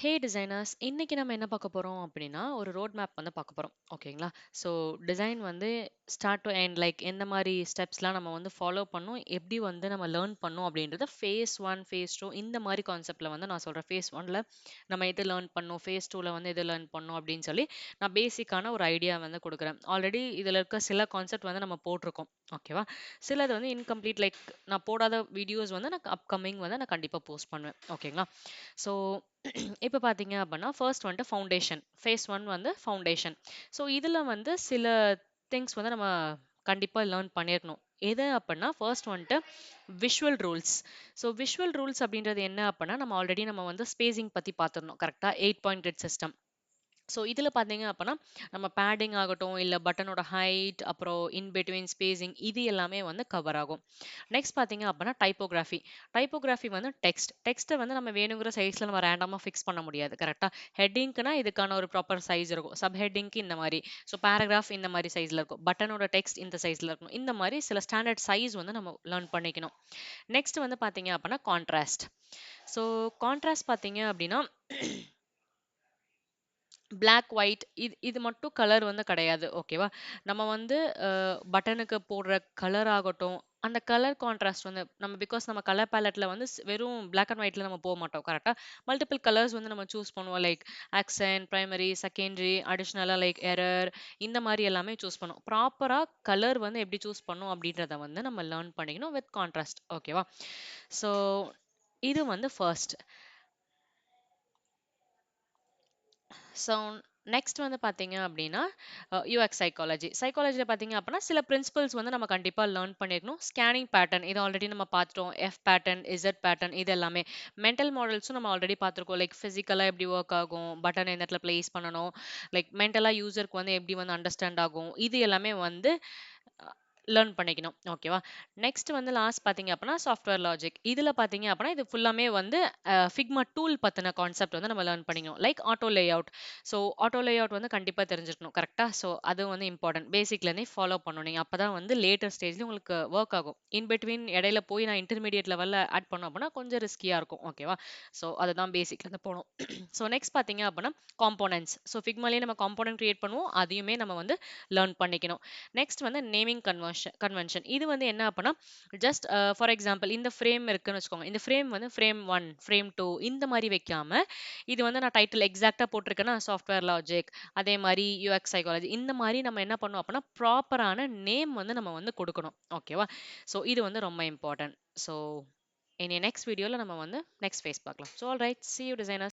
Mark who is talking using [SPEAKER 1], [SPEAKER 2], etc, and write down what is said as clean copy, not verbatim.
[SPEAKER 1] ஹே designers, இன்னைக்கு நம்ம என்ன பார்க்க போறோம் அப்படின்னா, ஒரு ரோட் மேப் வந்து பார்க்க போறோம். ஓகேங்களா? ஸோ டிசைன் வந்து ஸ்டார்ட் டு எண்ட் லைக் எந்த மாரி ஸ்டெப்ஸ்லாம் நம்ம வந்து ஃபாலோ பண்ணணும், எப்படி வந்து நம்ம லேர்ன் பண்ணணும் அப்படின்றத ஃபேஸ் 1, ஃபேஸ் 2 இந்த மாரி கான்செப்ட்ல வந்து நான் சொல்றேன். ஃபேஸ் 1ல நம்ம எது லேர்ன் பண்ணணும், ஃபேஸ் 2ல வந்து எது லேர்ன் பண்ணணும் அப்படின்னு சொல்லி நான் பேசிக்கான ஒரு ஐடியா வந்து குடுக்குறேன். ஆல்ரெடி இதுல இருக்க சில கான்செப்ட் வந்து நம்ம போட்டிருக்கோம். ஓகேவா? சிலது வந்து இன்கம்ப்ளீட் லைக் நான் போடாத வீடியோஸ் வந்து நான் அப்கமிங் வந்து நான் கண்டிப்பா போஸ்ட் பண்ணுவேன். ஓகேங்களா? ஸோ இப்ப பார்த்தீங்க அப்படின்னா, ஃபர்ஸ்ட் வந்துட்டு ஃபவுண்டேஷன். ஃபேஸ் 1 வந்து ஃபவுண்டேஷன். ஸோ இதுல வந்து சில திங்ஸ் வந்து நம்ம கண்டிப்பா லேர்ன் பண்ணியிருக்கணும். எது அப்படின்னா, ஃபர்ஸ்ட் வந்துட்டு visual rules. So visual rules அப்படின்றது என்ன அப்படின்னா, நம்ம வந்து ஸ்பேசிங் பத்தி பார்த்திருந்தோம். கரெக்ட்டா? 8 பாயிண்ட் கிரிட் சிஸ்டம். ஸோ இதில பார்த்தீங்க அப்பன்னா, நம்ம பேடிங் ஆகட்டும், இல்ல பட்டனோட ஹைட், அப்புறம் இன் பிட்வீன் ஸ்பேசிங் இது எல்லாமே வந்து கவர் ஆகும். நெக்ஸ்ட் பார்த்தீங்க அப்பன்னா டைப்போகிராஃபி. டைப்போகிராஃபி வந்து டெக்ஸ்ட். டெக்ஸ்ட்ட வந்து நம்ம வேணுங்கிற சைஸ்ல நம்ம ரேண்டமா ஃபிக்ஸ் பண்ண முடியாது. கரெக்ட்டா? ஹெட்டிங்க்குனா இதுக்கான ஒரு ப்ராப்பர் சைஸ் இருக்கும். சப் ஹெட்டிங்க்கு இந்த மாரி. ஸோ பேராகிராஃப் இந்த மாரி சைஸ்ல இருக்கும். பட்டனோட டெக்ஸ்ட் இந்த சைஸ்ல இருக்கணும். இந்த மாரி சில ஸ்டாண்டர்ட் சைஸ் வந்து நம்ம லேர்ன் பண்ணிக்கணும். நெக்ஸ்ட் வந்து பார்த்தீங்க அப்பன்னா கான்ட்ராஸ்ட். ஸோ கான்ட்ராஸ்ட் பார்த்தீங்க அப்டின்னா பிளாக், ஒயிட் இது இது மட்டும் கலர் வந்து கிடையாது. ஓகேவா? நம்ம வந்து பட்டனுக்கு போடுற கலர் ஆகட்டும், அந்த கலர் கான்ட்ராஸ்ட் வந்து நம்ம கலர் பேலட்ல வந்து வெறும் பிளாக் அண்ட் ஒயிட்ல நம்ம மாட்டோம். கரெக்ட்டா? மல்டிபிள் கலர்ஸ் வந்து நம்ம சூஸ் பண்ணுவோம். லைக் ஆக்சென்ட், பிரைமரி, செகண்டரி, அடிஷனலா லைக் எரர் இந்த மாரி எல்லாமே சூஸ் பண்ணுவோம். ப்ராப்பரா கலர் வந்து எப்படி சூஸ் பண்ணணும் அப்படின்றத வந்து நம்ம லேர்ன் பண்ணிக்கணும் வித் கான்ட்ராஸ்ட். ஓகேவா? ஸோ இது வந்து ஃபர்ஸ்ட். ஸோ நெக்ஸ்ட் வந்து பார்த்தீங்க அப்படின்னா, யுஎக்ஸ் சைக்காலஜி. சைக்காலஜில பார்த்தீங்க அப்படின்னா, சில பிரின்சிபல்ஸ் வந்து நம்ம கண்டிப்பா லேர்ன் பண்ணியிருக்கணும். ஸ்கேனிங் பேட்டர்ன் இது ஆல்ரெடி நம்ம பார்த்துட்டோம். எஃப் பேட்டர்ன், இசட் பேட்டர்ன் இது எல்லாமே. மென்டல் மாடல்ஸும் நம்ம ஆல்ரெடி பார்த்துருக்கோம். லைக் ஃபிசிக்கலா எப்படி ஒர்க் ஆகும், பட்டன் எந்த இடத்துல பிளேஸ் பண்ணணும், லைக் மென்டலா யூசருக்கு வந்து எப்படி வந்து அண்டர்ஸ்டாண்ட் ஆகும், இது எல்லாமே வந்து லேர்ன் பண்ணிக்கணும். ஓகேவா? நெக்ஸ்ட் வந்து லாஸ்ட் பார்த்தீங்க அப்படின்னா, சாஃப்ட்வேர் லாஜிக். இதில பார்த்தீங்க அப்படின்னா, இது ஃபுல்லாமே வந்து ஃபிக்மா டூல் பத்தின கான்செப்ட் வந்து நம்ம லேர்ன் பண்ணிக்கணும். Like auto layout. So auto layout வந்து கண்டிப்பா தெரிஞ்சிருக்கணும். கரெக்ட்டா? ஸோ அது வந்து இம்பார்ட்டன்ட். பேசிக்லேருந்தே ஃபாலோ பண்ணணும். நீங்க அப்பதான் வந்து லேட்டர் ஸ்டேஜ்ல உங்களுக்கு வொர்க் ஆகும். இன் பிட்வீன் இடையில போய் நான் இன்டர்மீடியேட் லெவல்ல ஆட் பண்ணோம் அப்படின்னா, கொஞ்சம் ரிஸ்கியா இருக்கும். ஓகேவா? ஸோ அதுதான் பேசிக்லேருந்து போணும். ஸோ நெக்ஸ்ட் பார்த்தீங்க அப்படின்னா, காம்போனன்ட்ஸ். ஸோ ஃபிக்மாலயே நம்ம காம்போனன்ட் கிரியேட் பண்ணுவோம். அதையுமே நம்ம வந்து லேர்ன் பண்ணிக்கணும். நெக்ஸ்ட் வந்து நேமிங் கன்வென்ஷன். இது வந்து என்ன அப்படின்னா, ஜஸ்ட் ஃபார் எக்ஸாம்பிள் இந்த ஃப்ரேம் இருக்குன்னு வச்சுக்கோங்க. இந்த ஃப்ரேம் வந்து ஃப்ரேம் 1, ஃப்ரேம் 2 இந்த மாரி வைக்காம, இது வந்து நான் டைட்டில் எக்ஸாக்ட்டா போட்டிருக்கேன்னா, சாஃப்ட்வேர் லாஜிக், அதே மாரி யுஎக்ஸ் சைக்காலஜி இந்த மாரி நம்ம என்ன பண்ணுவோம் அப்படின்னா, ப்ராப்பரான நேம் வந்து நம்ம வந்து கொடுக்கணும். ஓகேவா? ஸோ இது வந்து ரொம்ப இம்பார்ட்டன்ட். ஸோ இனி நெக்ஸ்ட் வீடியோல நம்ம வந்து நெக்ஸ்ட் ஃபேஸ் பார்க்கலாம். So alright, see you designers.